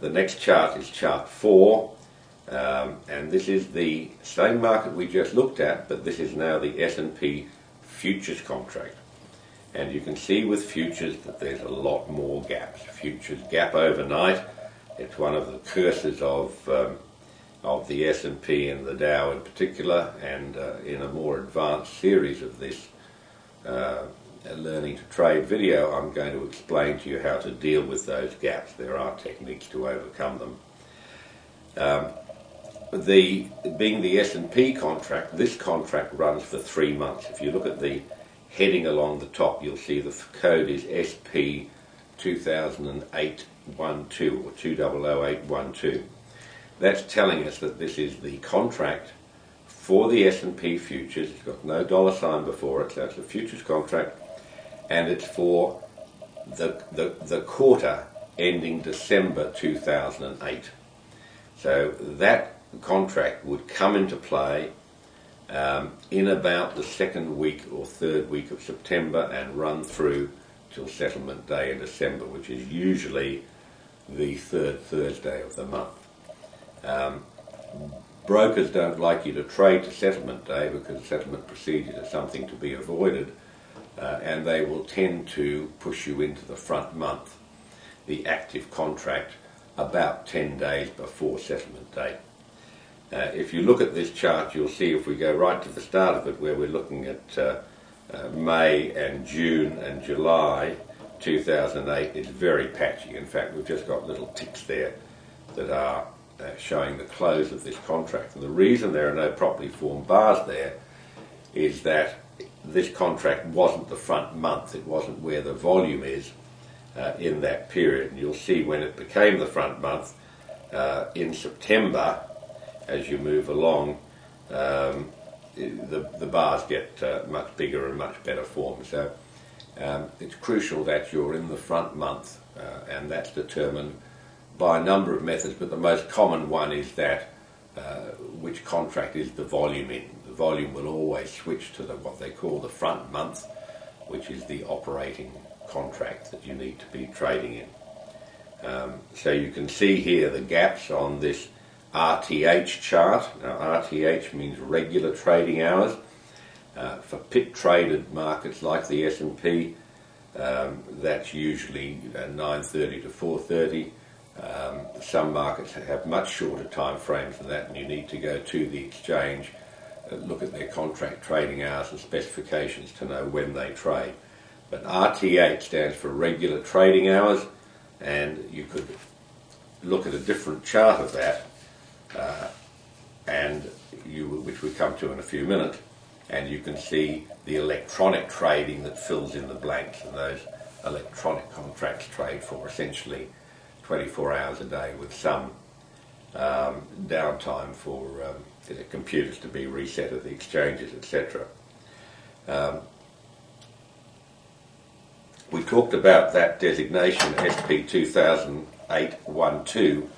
The next chart is chart 4, and this is the same market we just looked at, but this is now the S&P futures contract. And you can see with futures that there's a lot more gaps. Futures gap overnight. It's one of the curses of the S&P and the Dow in particular, and in a more advanced series of this Learning to Trade video, I'm going to explain to you how to deal with those gaps. There are techniques to overcome them. Being the S&P contract, this contract runs for 3 months. If you look at the heading along the top, you'll see the code is SP 200812 or 200812. That's telling us that this is the contract for the S&P futures. It's got no dollar sign before it, so it's a futures contract, and it's for the quarter ending December 2008. So that contract would come into play in about the second week or third week of September and run through till settlement day in December, which is usually the third Thursday of the month. Brokers don't like you to trade to settlement day because settlement procedures are something to be avoided, and they will tend to push you into the front month, the active contract, about 10 days before settlement date. If you look at this chart, you'll see, if we go right to the start of it, where we're looking at May and June and July 2008, it's very patchy. In fact, we've just got little ticks there that are showing the close of this contract. And the reason there are no properly formed bars there is that this contract wasn't the front month. It wasn't where the volume is in that period. And you'll see when it became the front month in September, as you move along, the bars get much bigger and much better form. So it's crucial that you're in the front month, and that's determined by a number of methods, but the most common one is that which contract is the volume in. The volume will always switch to what they call the front month, which is the operating contract that you need to be trading in. So you can see here the gaps on this RTH chart. Now, RTH means regular trading hours. For pit traded markets like the S&P, that's usually 9:30 to 4:30. Some markets have much shorter time frames than that, and you need to go to the exchange, look at their contract trading hours and specifications to know when they trade. But RTH stands for regular trading hours, and you could look at a different chart of that, which we come to in a few minutes, and you can see the electronic trading that fills in the blanks, and those electronic contracts trade for essentially 24 hours a day with some downtime for the computers to be reset at the exchanges, etc. We talked about that designation SP 200812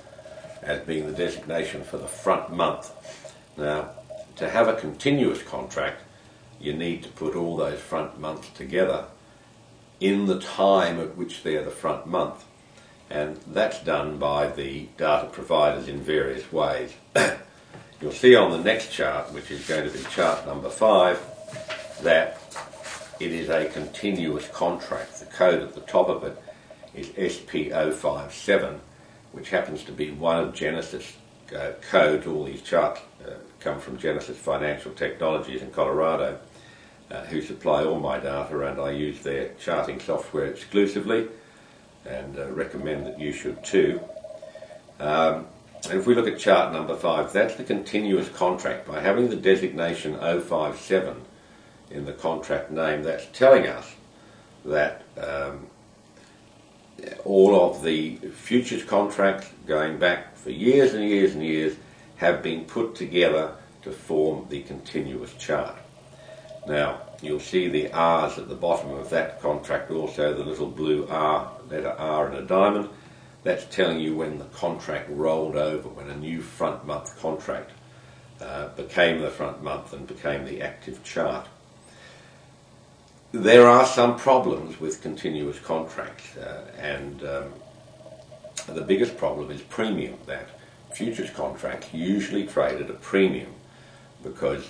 as being the designation for the front month. Now, to have a continuous contract, you need to put all those front months together in the time at which they're the front month. And that's done by the data providers in various ways. You'll see on the next chart, which is going to be chart number 5, that it is a continuous contract. The code at the top of it is SP057, which happens to be one of Genesis codes. All these charts come from Genesis Financial Technologies in Colorado, who supply all my data, and I use their charting software exclusively, and recommend that you should too. And if we look at chart number 5, that's the continuous contract. By having the designation 057 in the contract name, that's telling us that all of the futures contracts going back for years and years and years have been put together to form the continuous chart. Now, you'll see the R's at the bottom of that contract, also the little blue R, letter R in a diamond. That's telling you when the contract rolled over, when a new front month contract became the front month and became the active chart. There are some problems with continuous contracts, and the biggest problem is premium, that futures contracts usually trade at a premium because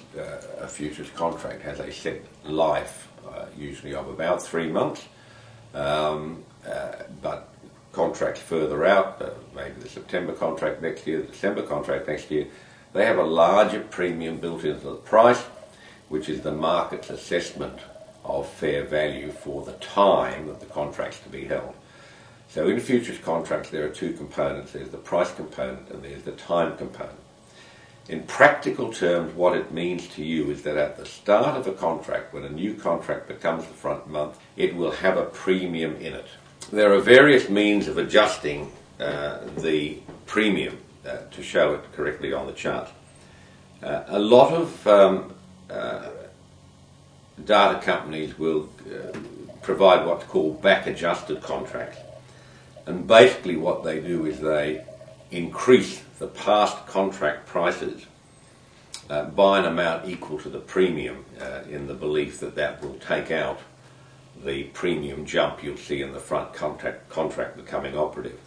a futures contract has a set life, usually of about 3 months, but contracts further out, maybe the September contract next year, the December contract next year, they have a larger premium built into the price, which is the market's assessment of fair value for the time that the contract's to be held. So in futures contracts there are two components. There's the price component and there's the time component. In practical terms, what it means to you is that at the start of a contract, when a new contract becomes the front month, it will have a premium in it. There are various means of adjusting the premium to show it correctly on the chart. A lot of data companies will provide what's called back-adjusted contracts. And basically what they do is they increase the past contract prices by an amount equal to the premium in the belief that that will take out the premium jump you'll see in the front contract becoming operative.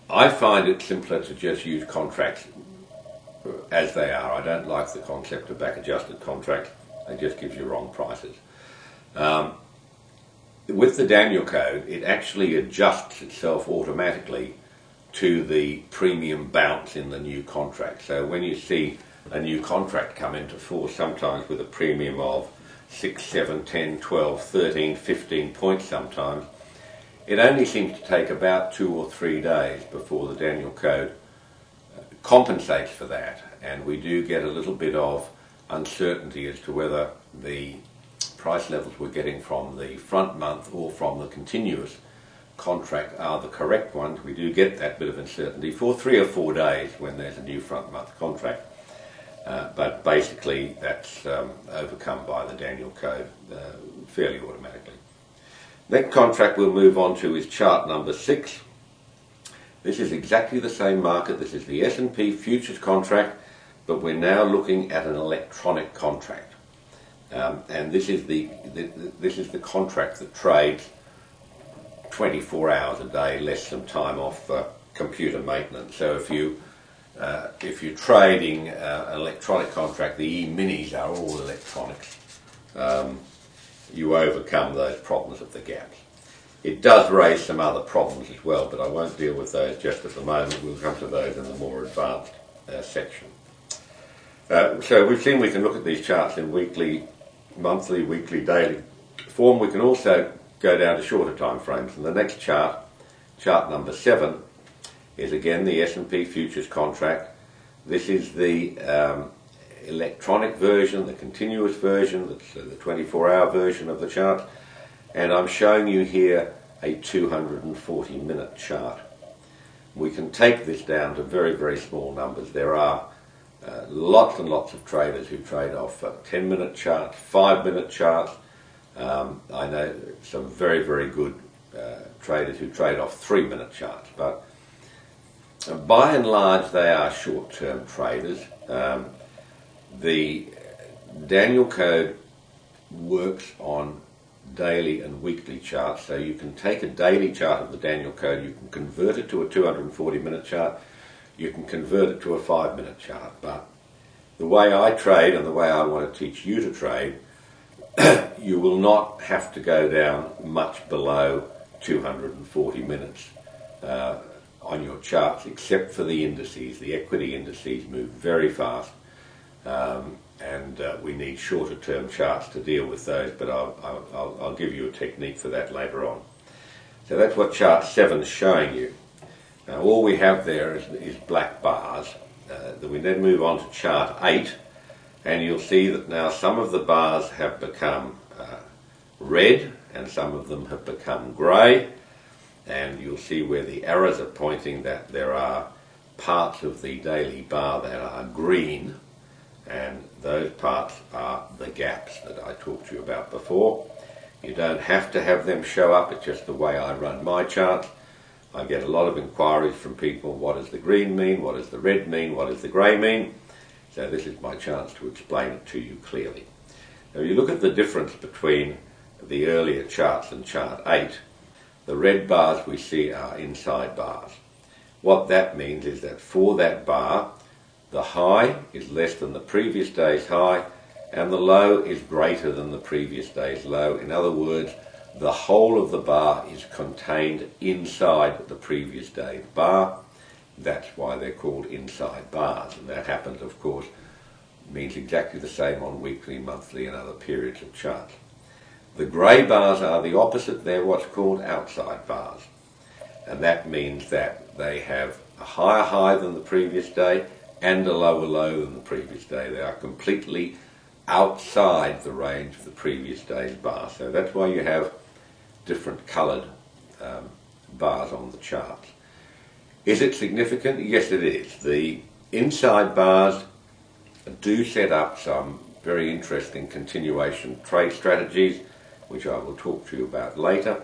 I find it simpler to just use contracts as they are. I don't like the concept of back-adjusted contracts. It just gives you wrong prices. With the Danielcode, it actually adjusts itself automatically to the premium bounce in the new contract. So when you see a new contract come into force, sometimes with a premium of 6, 7, 10, 12, 13, 15 points sometimes, it only seems to take about 2 or 3 days before the Danielcode compensates for that, and we do get a little bit of uncertainty as to whether the price levels we're getting from the front month or from the continuous contract are the correct ones. We do get that bit of uncertainty for 3 or 4 days when there's a new front month contract, but basically that's overcome by the Danielcode fairly automatically. Next contract we'll move on to is chart number 6. This is exactly the same market. This is the S&P futures contract, but we're now looking at an electronic contract. And this is the contract that trades 24 hours a day, less some time off for computer maintenance. So if you're trading an electronic contract, the E-minis are all electronics. You overcome those problems of the gaps. It does raise some other problems as well, but I won't deal with those just at the moment. We'll come to those in the more advanced section. So we've seen we can look at these charts in weekly, monthly, weekly, daily form. We can also go down to shorter time frames. And the next chart, chart number 7, is again the S&P futures contract. This is the electronic version, the continuous version, that's the 24-hour version of the chart. And I'm showing you here a 240-minute chart. We can take this down to very, very small numbers. There are lots and lots of traders who trade off 10-minute charts, 5-minute charts. I know some very, very good traders who trade off 3-minute charts, but by and large they are short-term traders. The Danielcode works on daily and weekly charts, so you can take a daily chart of the Danielcode, you can convert it to a 240-minute chart, you can convert it to a 5-minute chart, but the way I trade and the way I want to teach you to trade, you will not have to go down much below 240 minutes on your charts, except for the indices. The equity indices move very fast, and we need shorter term charts to deal with those, but I'll give you a technique for that later on. So that's what chart 7 is showing you. Now all we have there is black bars. We then move on to chart 8, and you'll see that now some of the bars have become red and some of them have become grey, and you'll see where the arrows are pointing that there are parts of the daily bar that are green, and those parts are the gaps that I talked to you about before. You don't have to have them show up, it's just the way I run my charts. I get a lot of inquiries from people, what does the green mean, what does the red mean, what does the grey mean? So this is my chance to explain it to you clearly. Now you look at the difference between the earlier charts and chart 8. The red bars we see are inside bars. What that means is that for that bar, the high is less than the previous day's high and the low is greater than the previous day's low. In other words, the whole of the bar is contained inside the previous day's bar. That's why they're called inside bars, and that happens, of course, means exactly the same on weekly, monthly and other periods of charts. The grey bars are the opposite. They're what's called outside bars, and that means that they have a higher high than the previous day and a lower low than the previous day. They are completely outside the range of the previous day's bar. So that's why you have different coloured bars on the charts. Is it significant? Yes, it is. The inside bars do set up some very interesting continuation trade strategies, which I will talk to you about later.